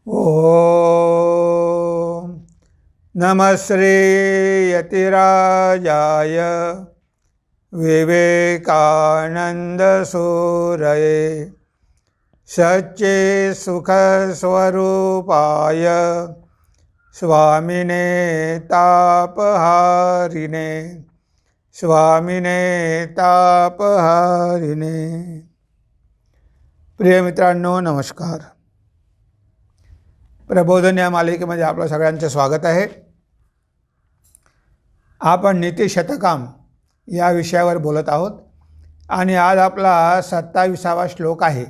ओम नमः श्री यतिराजाय विवेकानंद सूरये सच्चे सुख स्वरूपाय स्वामिने तापहारिणे स्वामिने तापहारिणे। प्रिय मित्रांनो, नमस्कार। प्रबोधन या मालिकेमध्ये आपलं सगळ्यांचं स्वागत आहे। आपण नीतिशतकाम या विषयावर बोलत आहोत आणि आज आपला 27वा श्लोक आहे।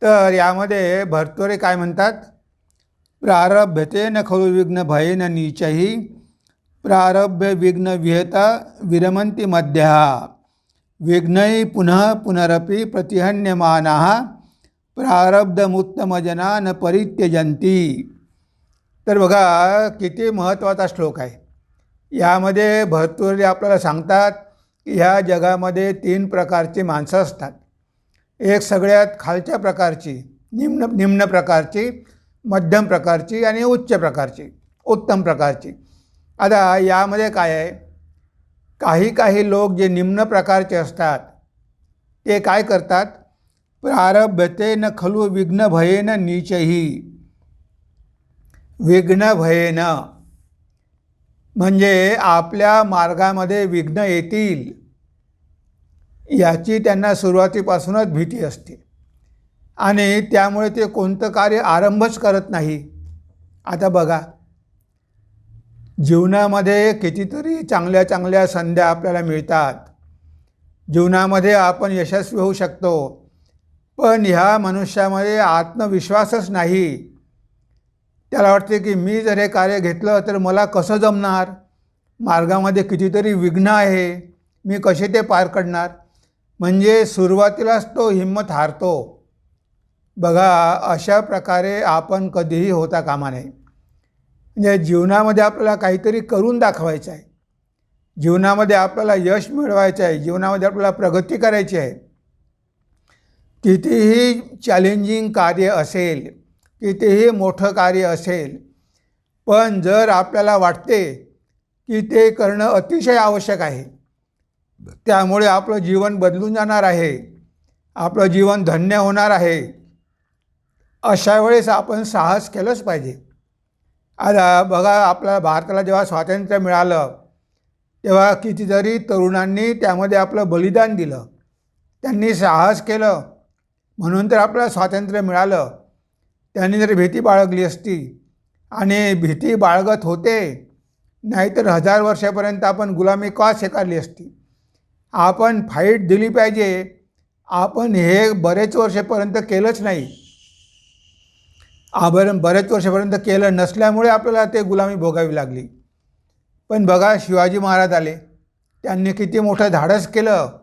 तर यामध्ये भर्तृहरी काय म्हणतात? प्रारभ्यतेन खलु विघ्न भयेन नीचैः प्रारभ्य विघ्न विहता विरमन्ति मध्यः विघ्नै पुनः पुनरपि प्रतिहन्यमानाः प्रारब्धमुत्तमजना न परित्यजन्ति। तर बघा किती महत्त्वाचा श्लोक आहे। यामध्ये भर्तृहरी आपल्याला सांगतात की ह्या जगामध्ये 3 प्रकारची माणसं असतात। एक सगळ्यात खालच्या प्रकारची, निम्न प्रकारची, मध्यम प्रकारची आणि उच्च प्रकारची, उत्तम प्रकारची। आता यामध्ये काय आहे, काही लोक जे निम्न प्रकारचे असतात ते काय करतात? प्रारभ्यतेन खलु विघ्न भयेन नीचैः। विघ्न भयेन म्हणजे आपल्या मार्गामध्ये विघ्न येतील याची त्यांना सुरुवातीपासूनच भीती असते आणि त्यामुळे ते कोणतं कार्य आरंभच करत नाही। आता बघा, जीवनामध्ये कितीतरी चांगल्या संध्या आपल्याला मिळतात, जीवनामध्ये आपण यशस्वी होऊ शकतो, पण ह्या मनुष्यामध्ये आत्मविश्वासच नाही। त्याला वाटते की मी जर हे कार्य घेतलं तर मला कसं जमणार, मार्गामध्ये कितीतरी विघ्न आहे, मी कसे ते पार करणार। म्हणजे सुरुवातीलाच तो हिंमत हारतो। बघा, अशा प्रकारे आपण कधीही होता कामा नये। म्हणजे जीवनामध्ये आपल्याला काहीतरी करून दाखवायचं आहे, जीवनामध्ये आपल्याला यश मिळवायचं आहे, जीवनामध्ये आपल्याला प्रगती करायची आहे। कितीही चॅलेंजिंग कार्य असेल, कितीही मोठं कार्य असेल, पण जर आपल्याला वाटते की ते करणं अतिशय आवश्यक आहे, त्यामुळे आपलं जीवन बदलून जाणार आहे, आपलं जीवन धन्य होणार आहे, अशा वेळेस आपण साहस केलंच पाहिजे। आता बघा, आपल्या भारताला जेव्हा स्वातंत्र्य मिळालं तेव्हा कितीतरी तरुणांनी त्यामध्ये आपलं बलिदान दिलं, त्यांनी साहस केलं, म्हणून तर आपल्याला स्वातंत्र्य मिळालं। त्यांनी जर भीती बाळगली असती, आणि भीती बाळगत होते, नाहीतर 1000 वर्षापर्यंत आपण गुलामी का स्वीकारली असती। आपण फाईट दिली पाहिजे। आपण हे बरेच वर्षापर्यंत केलंच नाही, बरेच वर्षापर्यंत केलं नसल्यामुळे आपल्याला ते गुलामी भोगावी लागली। पण बघा, शिवाजी महाराज आले, त्यांनी किती मोठं धाडस केलं।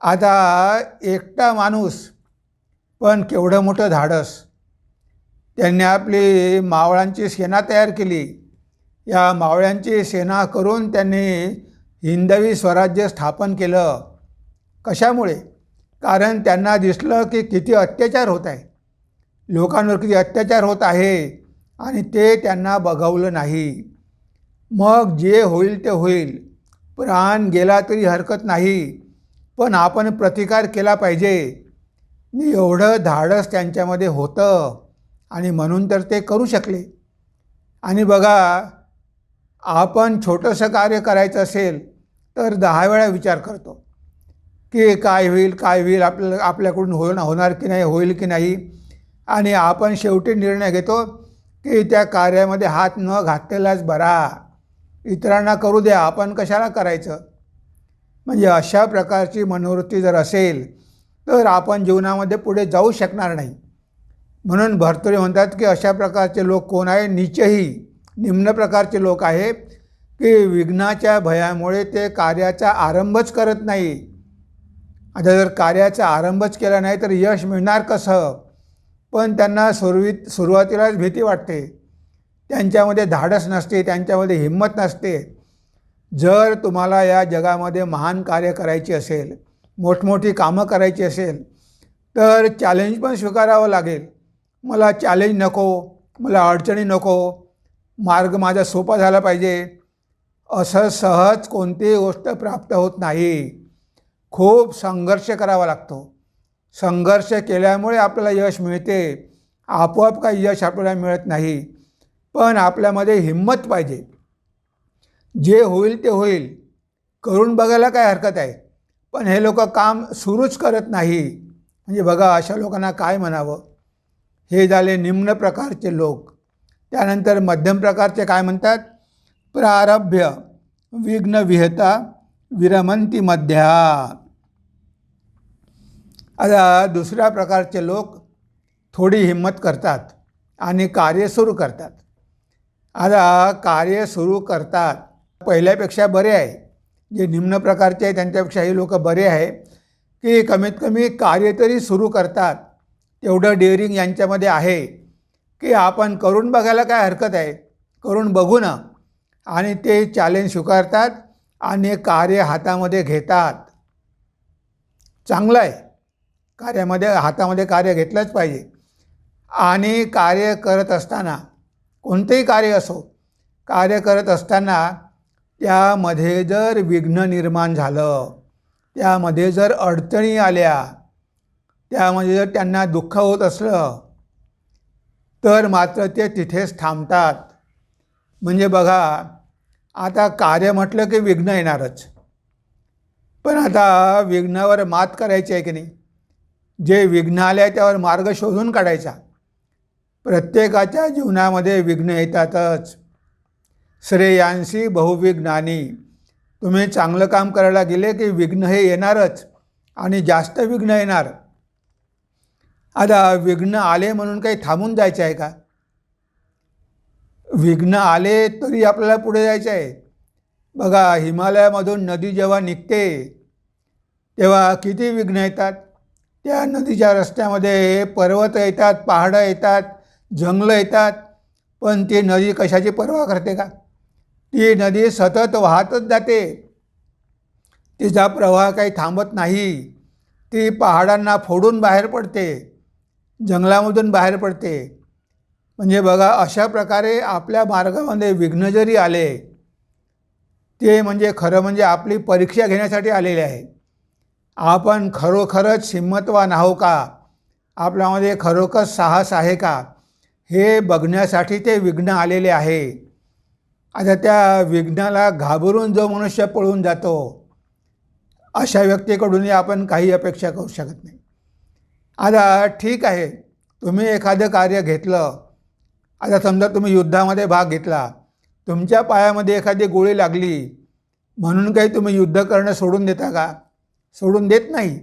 आता एकटा माणूस, पण केवढं मोठं धाडस। त्यांनी आपली मावळ्यांची सेना तयार केली, या मावळ्यांची सेना करून त्यांनी हिंदवी स्वराज्य स्थापन केलं। कशामुळे? कारण त्यांना दिसलं की किती अत्याचार होत आहे, लोकांवर किती अत्याचार होत आहे, आणि ते त्यांना बघवलं नाही। मग जे होईल ते होईल, प्राण गेला तरी हरकत नाही, पण आपण प्रतिकार केला पाहिजे। एवढं धाडस त्यांच्यामध्ये होतं आणि म्हणून तर ते करू शकले। आणि बघा, आपण छोटंसं कार्य करायचं असेल तर 10 वेळा विचार करतो की काय होईल, आपल्याकडून होणार की नाही, होईल की नाही, आणि आपण शेवटी निर्णय घेतो की त्या कार्यामध्ये हात न घातलेलाच बरा, इतरांना करू द्या, आपण कशाला करायचं। म्हणजे अशा प्रकारची मनोवृत्ती जर असेल तर आपण जीवनामध्ये पुढे जाऊ शकणार नाही। म्हणून भर्तृहरी म्हणतात की अशा प्रकारचे लोक कोण आहे? नीचही, निम्न प्रकारचे लोक आहे की विघ्नाच्या भयामुळे ते कार्याचा आरंभच करत नाही। आता जर कार्याचा आरंभच केला नाही तर यश मिळणार कसं? पण त्यांना सुरुवातीलाच भीती वाटते, त्यांच्यामध्ये धाडस नसते, त्यांच्यामध्ये हिंमत नसते। जर तुम्हाला या जगामध्ये महान कार्य करायचे असेल, मोठमोठी कामं करायची असेल, तर चॅलेंज पण स्वीकारावं लागेल। मला चॅलेंज नको, मला अडचणी नको, मार्ग माझा सोपा झाला पाहिजे, असं सहज कोणतीही गोष्ट प्राप्त होत नाही. खूप संघर्ष करावा लागतो. संघर्ष केल्यामुळे आपल्याला यश मिळते. आपोआप काही यश आपल्याला मिळत नाही. पण आपल्यामध्ये हिंमत पाहिजे. जे होईल ते होईल, करून बघायला काय हरकत आहे. पण हे लोक काम सुरूच करत नाही. म्हणजे बघा, अशा लोकांना काय म्हणावं. हे झाले निम्न प्रकारचे लोक. त्यानंतर मध्यम प्रकारचे काय म्हणतात, प्रारभ्य विघ्न विहता विरमंती मध्यात. आता दुसऱ्या प्रकारचे लोक थोडी हिंमत करतात आणि कार्य सुरू करतात. आता कार्य सुरू करतात, पहिल्यापेक्षा बरे आहे. जे निम्न प्रकारचे आहे त्यांच्यापेक्षा हे लोक बरे आहे की कमीत कमी कार्य तरी सुरू करतात. तेवढं डेअरिंग यांच्यामध्ये आहे की आपण करून बघायला काय हरकत आहे, करून बघू ना. आणि ते चॅलेंज स्वीकारतात आणि कार्य हातामध्ये घेतात. चांगलं आहे, हातामध्ये कार्य घेतलंच पाहिजे. आणि कार्य करत असताना, कोणतेही कार्य असो, कार्य करत असताना त्यामध्ये जर विघ्न निर्माण झालं, त्यामध्ये जर अडचणी आल्या, त्यामध्ये जर त्यांना दुःख होत असलं, तर मात्र ते तिथेच थांबतात. म्हणजे बघा, आता कार्य म्हटलं की विघ्न येणारच. पण आता विघ्नावर मात करायची आहे की नाही. जे विघ्न आले आहे त्यावर मार्ग शोधून काढायचा. प्रत्येकाच्या जीवनामध्ये विघ्न येतातच. श्रेयांसी बहुविघ्नानी. तुम्ही चांगलं काम करायला गेले की विघ्न हे येणारच आणि जास्त विघ्न येणार. आता विघ्न आले म्हणून काही थांबून जायचं आहे का. विघ्न आले तरी आपल्याला पुढे जायचं आहे. बघा, हिमालयामधून नदी जेव्हा निघते तेव्हा किती विघ्न येतात. त्या नदीच्या रस्त्यामध्ये पर्वत येतात, पहाडं येतात, जंगलं येतात. पण ती नदी कशाची पर्वा करते का. ती नदी सतत वाहतच जाते. तिचा प्रवाह काही थांबत नाही. ती पहाडांना फोडून बाहेर पडते, जंगलामधून बाहेर पडते. म्हणजे बघा, अशा प्रकारे आपल्या मार्गामध्ये विघ्न जरी आले, ते म्हणजे खरं म्हणजे आपली परीक्षा घेण्यासाठी आलेले आहे. आपण खरोखरच हिंमतवान आहो का, आपल्यामध्ये खरोखर साहस आहे का, हे बघण्यासाठी ते विघ्न आलेले आहे. आता त्या विघ्नाला घाबरून जो मनुष्य पळून जातो, अशा व्यक्तीकडूनही आपण काही अपेक्षा करू शकत नाही. आता ठीक आहे, तुम्ही एखादं कार्य घेतलं. आता समजा तुम्ही युद्धामध्ये भाग घेतला, तुमच्या पायामध्ये एखादी गोळी लागली म्हणून काही तुम्ही युद्ध करणं सोडून देता का. सोडून देत नाही.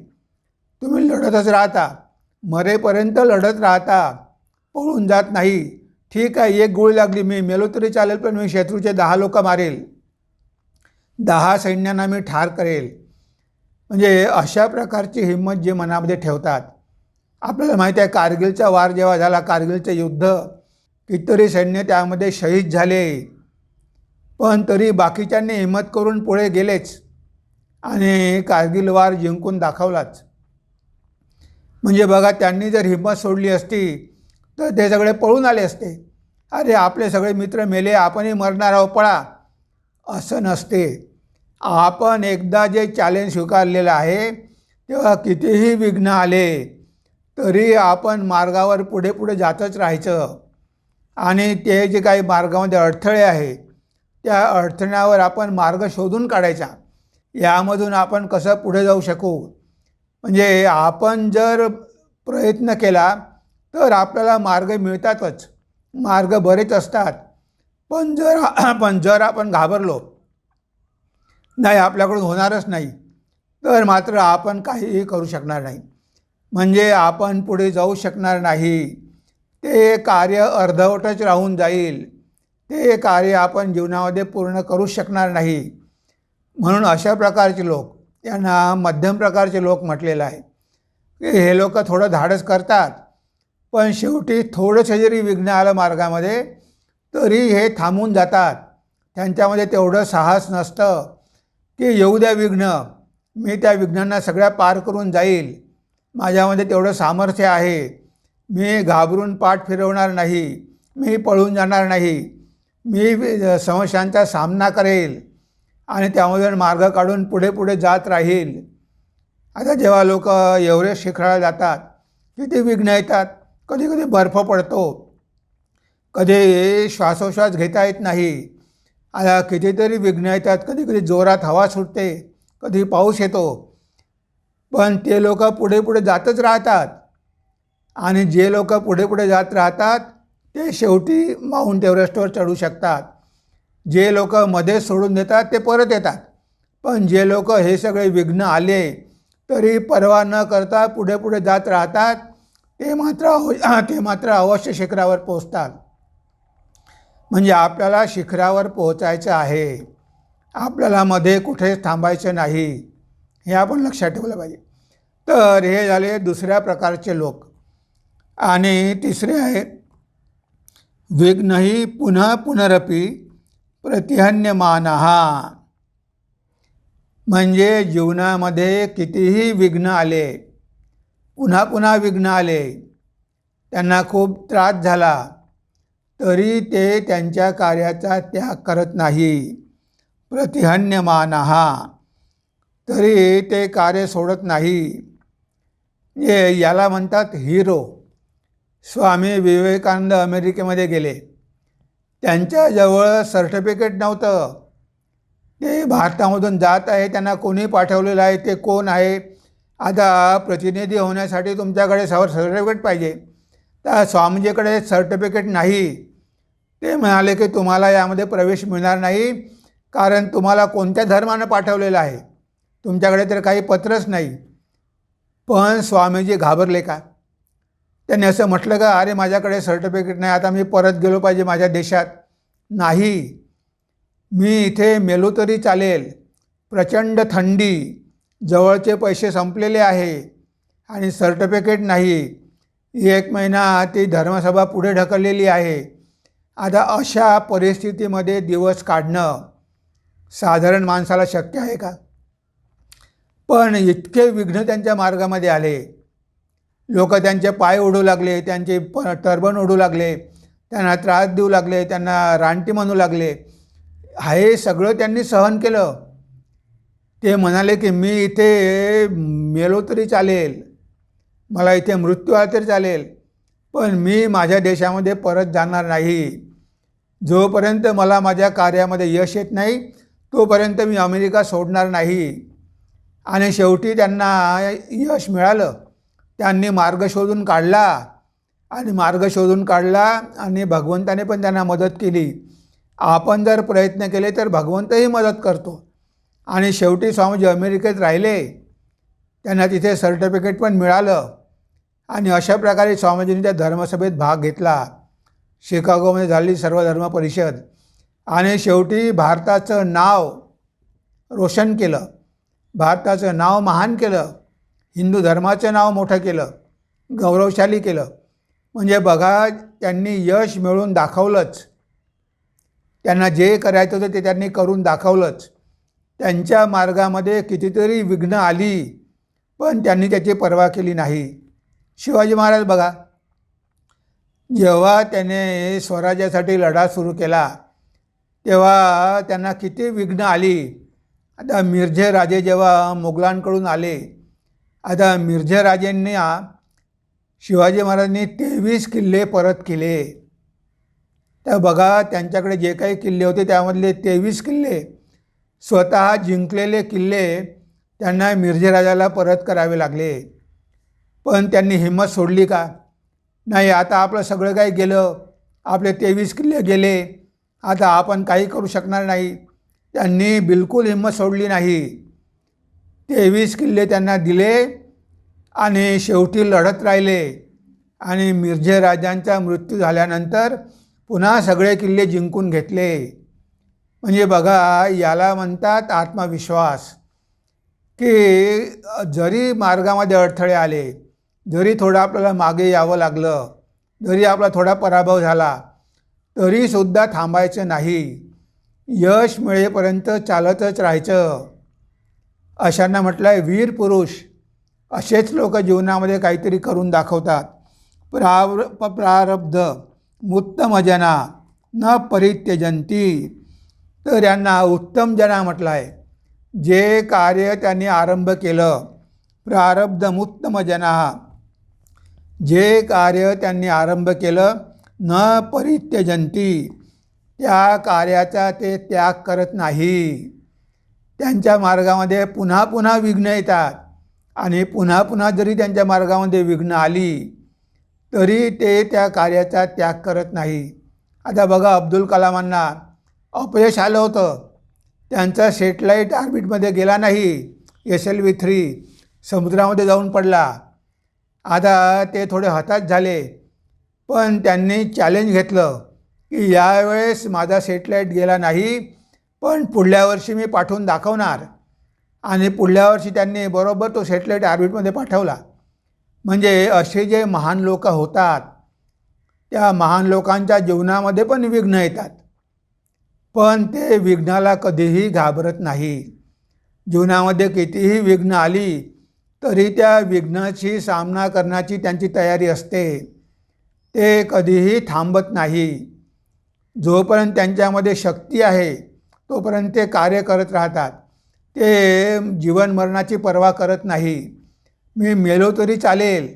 तुम्ही लढतच राहता, मरेपर्यंत लढत राहता, पळून जात नाही. ठीक आहे, एक गोळी लागली, मी मेलो तरी चालेल, पण मी शत्रूचे 10 लोक मारेल, 10 सैन्यांना मी ठार करेल. म्हणजे अशा प्रकारची हिंमत जे मनामध्ये ठेवतात. आपल्याला माहिती आहे, कारगिलचा वार जेव्हा झाला, कारगिलचं युद्ध, कितीतरी सैन्य त्यामध्ये शहीद झाले. पण तरी बाकीच्यांनी हिंमत करून पुढे गेलेच आणि कारगिल वार जिंकून दाखवलाच. म्हणजे बघा, त्यांनी जर हिंमत सोडली असती तर ते सगळे पळून आले असते. अरे, आपले सगळे मित्र मेले, आपणही मरणार आहोत, पळा, असं नसते. आपण एकदा जे चॅलेंज स्वीकारलेलं आहे, तेव्हा कितीही विघ्न आले तरी आपण मार्गावर पुढे पुढे जातच राहायचं. आणि ते जे काही मार्गामध्ये अडथळे आहे, त्या अडथळ्यावर आपण मार्ग शोधून काढायचा. यामधून आपण कसं पुढे जाऊ शकू. म्हणजे आपण जर प्रयत्न केला तर आपल्याला मार्ग मिळतातच. मार्ग बरेच असतात. पण जर आपण घाबरलो, नाही आपल्याकडून होणारच नाही, तर मात्र आपण काहीही करू शकणार नाही. म्हणजे आपण पुढे जाऊ शकणार नाही. ते कार्य अर्धवटच राहून जाईल. ते कार्य आपण जीवनामध्ये पूर्ण करू शकणार नाही. म्हणून अशा प्रकारचे लोक, यांना मध्यम प्रकारचे लोक म्हटलेलं आहे. हे लोक थोडं धाडस करतात, पण शेवटी थोडंसं जरी विघ्न आलं मार्गामध्ये तरी हे थांबून जातात. त्यांच्यामध्ये तेवढं साहस नसतं की येऊ द्या विघ्न, मी त्या विघ्नांना सगळ्या पार करून जाईल, माझ्यामध्ये तेवढं सामर्थ्य आहे. मी घाबरून पाठ फिरवणार नाही, मी पळून जाणार नाही, मी समस्यांचा सामना करेल आणि त्यामधून मार्ग काढून पुढे पुढे जात राहील. आता जेव्हा लोक एव्हरेस्ट शिखराला जातात किती विघ्न येतात. कधी कधी बर्फ पडतो, कधी श्वासोश्वास घेता येत नाही, आता कितीतरी विघ्न येतात. कधी कधी जोरात हवा सुटते, कधी पाऊस येतो, पण ते लोक पुढे पुढे जातच राहतात. आणि जे लोक पुढे पुढे जात राहतात ते शेवटी माउंट एव्हरेस्टवर चढू शकतात. जे लोक मध्ये सोडून देतात ते परत येतात. पण जे लोक हे सगळे विघ्न आले तरी पर्वा न करता पुढे पुढे जात राहतात ते मात्र अवश्य शिखरावर पोहोचतात. म्हणजे आपल्याला शिखरावर पोहोचायचं आहे, आपल्याला मध्ये कुठेच थांबायचं नाही, हे आपण लक्षात ठेवलं पाहिजे. तर हे झाले दुसऱ्या प्रकारचे लोक. आणि तिसरे आहे विघ्नही पुनः पुनरपि प्रतिहन्यमानः. म्हणजे जीवनामध्ये कितीही विघ्न आले, पुन्हा पुन्हा विघ्न आले, त्यांना खूप त्रास झाला, तरी ते त्यांच्या कार्याचा त्याग करत नाही. प्रतिहन्यमानः, तरी ते कार्य सोडत नाही. याला म्हणतात हिरो. स्वामी विवेकानंद अमेरिकेमध्ये गेले, त्यांच्याजवळ सर्टिफिकेट नव्हतं. ते भारतामधून जात आहे, त्यांना कोणी पाठवलेलं आहे, ते कोण आहे. आता प्रतिनिधी होण्यासाठी तुमच्याकडे सर्टिफिकेट पाहिजे. त्या स्वामीजीकडे सर्टिफिकेट नाही. ते म्हणाले की तुम्हाला यामध्ये प्रवेश मिळणार नाही, कारण तुम्हाला कोणत्या धर्मानं पाठवलेलं आहे, तुमच्याकडे तर काही पत्रच नाही. पण स्वामीजी घाबरले का? त्यांनी असं म्हटलं का अरे माझ्याकडे सर्टिफिकेट नाही, आता मी परत गेलो पाहिजे माझ्या देशात? नाही, मी इथे मेलो तरी चालेल. प्रचंड थंडी, जवळचे पैसे संपलेले आहे आणि सर्टिफिकेट नाही. 1 महिना ती धर्मसभा पुढे ढकललेली आहे. आता अशा परिस्थितीमध्ये दिवस काढणं साधारण माणसाला शक्य आहे का? पण इतके विघ्न त्यांच्या मार्गामध्ये आले. लोक त्यांचे पाय ओढू लागले, त्यांचे टर्बन ओढू लागले, त्यांना त्रास देऊ लागले, त्यांना रानटी म्हणू लागले. हे सगळं त्यांनी सहन केलं. ते म्हणाले की मी इथे मेलो तरी चालेल, मला इथे मृत्यू आला तरी चालेल, पण मी माझ्या देशामध्ये परत जाणार नाही. जोपर्यंत मला माझ्या कार्यामध्ये यश येत नाही तोपर्यंत मी अमेरिका सोडणार नाही. आणि शेवटी त्यांना यश मिळालं. त्यांनी मार्ग शोधून काढला आणि भगवंताने पण त्यांना मदत केली. आपण जर प्रयत्न केले तर भगवंतही मदत करतो. आणि शेवटी स्वामीजी अमेरिकेत राहिले, त्यांना तिथे सर्टिफिकेट पण मिळालं. आणि अशा प्रकारे स्वामीजींनी त्या धर्मसभेत भाग घेतला. शिकागोमध्ये झालेली सर्वधर्म परिषद. आणि शेवटी भारताचं नाव रोशन केलं, भारताचं नाव महान केलं, हिंदू धर्माचं नाव मोठं केलं, गौरवशाली केलं. म्हणजे बघा, त्यांनी यश मिळवून दाखवलंच. त्यांना जे करायचं होतं ते त्यांनी करून दाखवलंच. त्यांच्या मार्गामध्ये कितीतरी विघ्न आली, पण त्यांनी त्याची पर्वा केली नाही. शिवाजी महाराज बघा, जेव्हा त्याने स्वराज्यासाठी लढा सुरू केला तेव्हा त्यांना किती विघ्न आली. आता मिर्झे राजे जेव्हा मुघलांकडून आले, आता मिर्झे राजेंनी शिवाजी महाराजांनी 23 किल्ले परत केले. तर बघा, त्यांच्याकडे जे काही किल्ले होते त्यामधले 23 किल्ले स्वतः जिंकलेले किल्ले त्यांना मिर्झे राजाला परत करावे लागले. पण त्यांनी हिंमत सोडली का? नाही. आता आपलं सगळं काही गेलं, आपले 23 किल्ले गेले, आता आपण काही करू शकणार नाही. त्यांनी बिलकुल हिंमत सोडली नाही. 23 किल्ले त्यांना दिले आणि शेवटी लढत राहिले. आणि मिर्झे राजांचा मृत्यू झाल्यानंतर पुन्हा सगळे किल्ले जिंकून घेतले. म्हणजे बघा, याला म्हणतात आत्मविश्वास. की जरी मार्गामध्ये अडथळे आले, जरी थोडं आपल्याला मागे यावं लागलं, जरी आपला थोडा पराभव झाला, तरीसुद्धा थांबायचं नाही. यश मिळेपर्यंत चालतच राहायचं. अशांना म्हटलं आहे वीर पुरुष. असेच लोक जीवनामध्ये काहीतरी करून दाखवतात. प्रारब्ध उत्तम जना न परित्यजंती. तर यांना उत्तम जना म्हटलं आहे. जे कार्य त्यांनी आरंभ केलं, प्रारब्ध उत्तम जना, जे कार्य त्यांनी आरंभ केलं, न परित्यजंती, त्या कार्याचा ते त्याग करत नाही. त्यांच्या मार्गामध्ये पुन्हा पुन्हा विघ्न येतात आणि पुन्हा पुन्हा जरी त्यांच्या मार्गामध्ये विघ्न आली तरी ते त्या कार्याचा त्याग करत नाही. आता बघा, अब्दुल कलामांना अपयश आलं होतं. त्यांचा सॅटेलाईट ऑर्बिटमध्ये गेला नाही, SLV-3 समुद्रामध्ये जाऊन पडला. आता ते थोडे हताश झाले, पण त्यांनी चॅलेंज घेतलं की यावेळेस माझा सॅटेलाईट गेला नाही, पण पुढल्या वर्षी मी पाठवून दाखवणार. आणि पुढल्या वर्षी त्यांनी बरोबर तो सॅटेलाईट ऑर्बिटमध्ये पाठवला. म्हणजे असे जे महान लोक होतात, त्या महान लोकांच्या जीवनामध्ये पण विघ्न येतात, पण ते विघ्नाला कधीही घाबरत नाही. जीवनामध्ये कितीही विघ्न आली तरी त्या विघ्नाशी सामना करण्याची त्यांची तयारी असते. ते कधीही थांबत नाही. जोपर्यंत त्यांच्यामध्ये शक्ती आहे तोपर्यंत ते कार्य करत राहतात. ते जीवन मरणाची पर्वा करत नाही. मी मेलो तरी चालेल,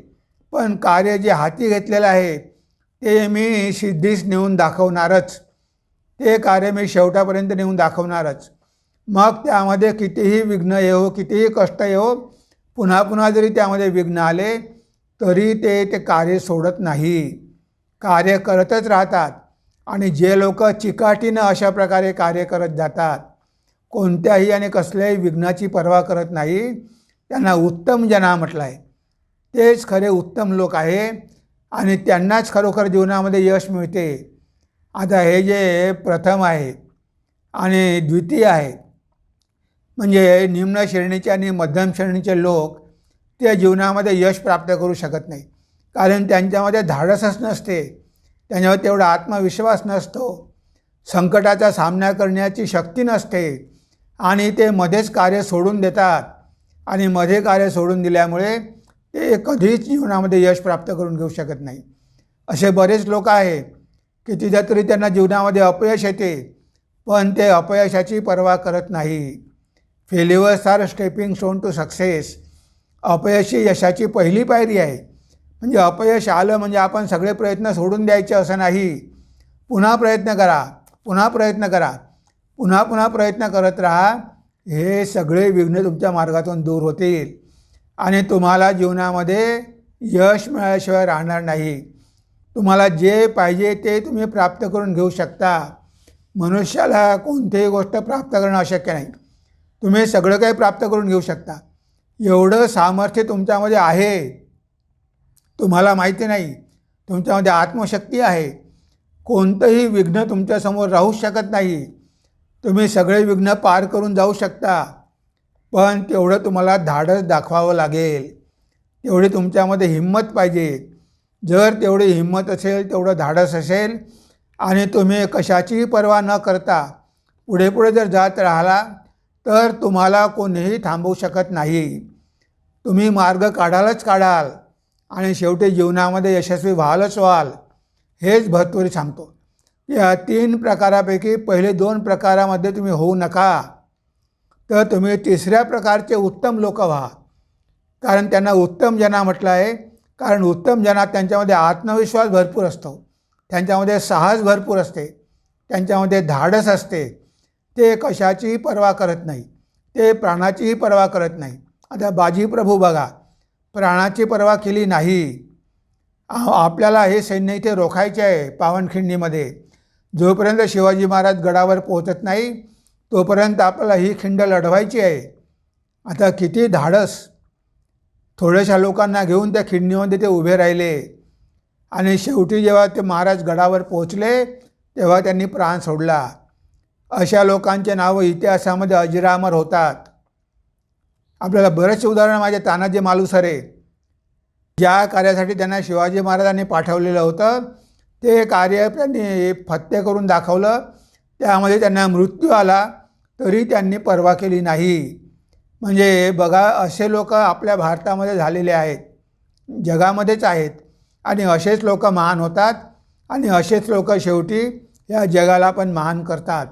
पण कार्य जे हाती घेतलेलं आहे ते मी सिद्धीस नेऊन दाखवणारच. ते कार्य मी शेवटापर्यंत नेऊन दाखवणारच. मग त्यामध्ये कितीही विघ्न येवो, कितीही कष्ट येवो, पुन्हा पुन्हा जरी त्यामध्ये विघ्न आले तरी ते कार्य सोडत नाही, कार्य करतच राहतात. आणि जे लोक चिकाटीनं अशा प्रकारे कार्य करत जातात, कोणत्याही आणि कसल्याही विघ्नाची पर्वा करत नाही, त्यांना उत्तम जना म्हटलं आहे. तेच खरे उत्तम लोक आहे आणि त्यांनाच खरोखर जीवनामध्ये यश मिळते. आता हे जे प्रथम आहे आणि द्वितीय आहे, म्हणजे निम्न श्रेणीचे आणि मध्यम श्रेणीचे लोक त्या जीवनामध्ये यश प्राप्त करू शकत नाही, कारण त्यांच्यामध्ये धाडसच नसते, त्यांच्यावर तेवढा आत्मविश्वास नसतो, संकटाचा सामना करण्याची शक्ती नसते आणि ते मध्येच कार्य सोडून देतात. आणि मध्ये कार्य सोडून दिल्यामुळे ते कधीच जीवनामध्ये यश प्राप्त करून घेऊ शकत नाही. असे बरेच लोक आहे की तिथे तरी त्यांना जीवनामध्ये अपयश येते, पण ते अपयशाची पर्वा करत नाही. Failures are stepping stone to success. अपयश ही यशाची पहिली पायरी आहे. म्हणजे अपयश आलं म्हणजे आपण सगळे प्रयत्न सोडून द्यायचे असं नाही. पुन्हा प्रयत्न करा, पुन्हा प्रयत्न करा, पुन्हा पुन्हा प्रयत्न करत राहा. हे सगळे विघ्न तुमच्या मार्गातून दूर होतील आणि तुम्हाला जीवनामध्ये यश मिळाल्याशिवाय राहणार नाही. तुम्हाला जे पाहिजे ते तुम्ही प्राप्त करून घेऊ शकता. मनुष्याला कोणतीही गोष्ट प्राप्त करणं अशक्य नाही. तुम्ही सगळं काही प्राप्त करून घेऊ शकता. एवढं सामर्थ्य तुमच्यामध्ये आहे, तुम्हाला माहिती नाही. तुमच्यामध्ये आत्मशक्ती आहे. कोणतंही विघ्न तुमच्यासमोर राहू शकत नाही. तुम्ही सगळे विघ्न पार करून जाऊ शकता, पण तेवढं तुम्हाला धाडस दाखवावं लागेल. तेवढी तुमच्यामध्ये हिंमत पाहिजे. जर तेवढी हिंमत असेल, तेवढं धाडस असेल आणि तुम्ही कशाचीही पर्वा न करता पुढे पुढे जर जात राहिला तर तुम्हाला कोणीही थांबवू शकत नाही. तुम्ही मार्ग काढालच काढाल आणि शेवटी जीवनामध्ये यशस्वी व्हालच व्हाल. हेच भरतोरी सांगतो. या 3 प्रकारापैकी पहिले 2 प्रकारामध्ये तुम्ही होऊ नका, तर तुम्ही तिसऱ्या प्रकारचे उत्तम लोक व्हा. कारण त्यांना उत्तम जना म्हटलं आहे, कारण उत्तम जनात त्यांच्यामध्ये आत्मविश्वास भरपूर असतो, त्यांच्यामध्ये साहस भरपूर असते, त्यांच्यामध्ये धाडस असते. ते कशाचीही पर्वा करत नाही, ते प्राणाचीही पर्वा करत नाही. आता बाजी प्रभू बघा, प्राणाची पर्वा केली नाही. आपल्याला हे सैन्य इथे रोखायचे आहे पावनखिंडीमध्ये. जोपर्यंत शिवाजी महाराज गडावर पोहोचत नाही तोपर्यंत आपल्याला ही खिंड लढवायची आहे. आता किती धाडस, थोड्याशा लोकांना घेऊन त्या खिंडीमध्ये ते उभे राहिले आणि शेवटी जेव्हा ते महाराज गडावर पोहोचले तेव्हा त्यांनी प्राण सोडला. अशा लोकांचे नावं इतिहासामध्ये अजरामर होतात. आपल्याला बरेचसे उदाहरण माझे तानाजी मालुसरे, ज्या कार्यासाठी त्यांना शिवाजी महाराजांनी पाठवलेलं होतं ते कार्य त्यांनी फत्ते करून दाखवलं. त्यामध्ये त्यांना मृत्यू आला तरी त्यांनी पर्वा केली नाही. म्हणजे बघा, असे लोक आपल्या भारतामध्ये झालेले आहेत, जगामध्येच आहेत. आणि असेच लोक महान होतात आणि असेच लोक शेवटी या जगाला पण महान करतात.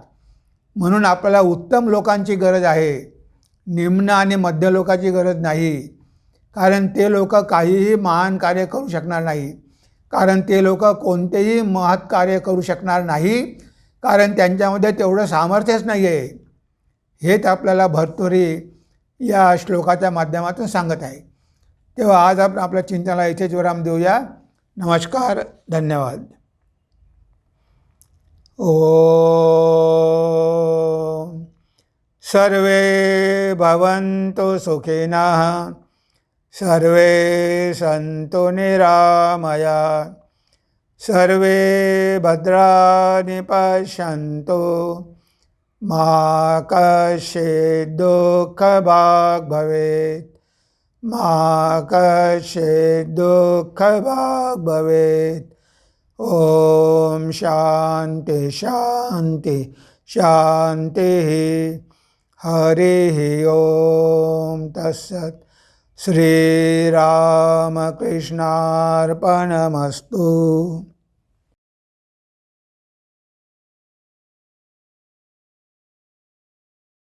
म्हणून आपल्याला उत्तम लोकांची गरज आहे, निम्न आणि मध्य लोकांची गरज नाही. कारण ते लोक काहीही महान कार्य करू शकणार नाही, कारण ते लोक कोणतेही महत् कार्य करू शकणार नाही, कारण त्यांच्यामध्ये तेवढं सामर्थ्यच नाही आहे. हेच आपल्याला भर्तृहरी या श्लोकाच्या माध्यमातून सांगत आहे. तेव्हा आज आपण आपल्या चिंतनाला इथेच विराम देऊया. नमस्कार, धन्यवाद. ओम सर्वे भवन्तु सुखिनः, सर्वे सन्तु निरामया, सर्वे भद्राणि पश्यन्तु, मा कश्चित् दुःखभाग् भवेत्, मा कश्चित् दुःखभाग् भवेत्. ओम शांति शांति शांतिः. हरिः ओम तत्सत्. श्रीरामकृष्णार्पणमस्तु.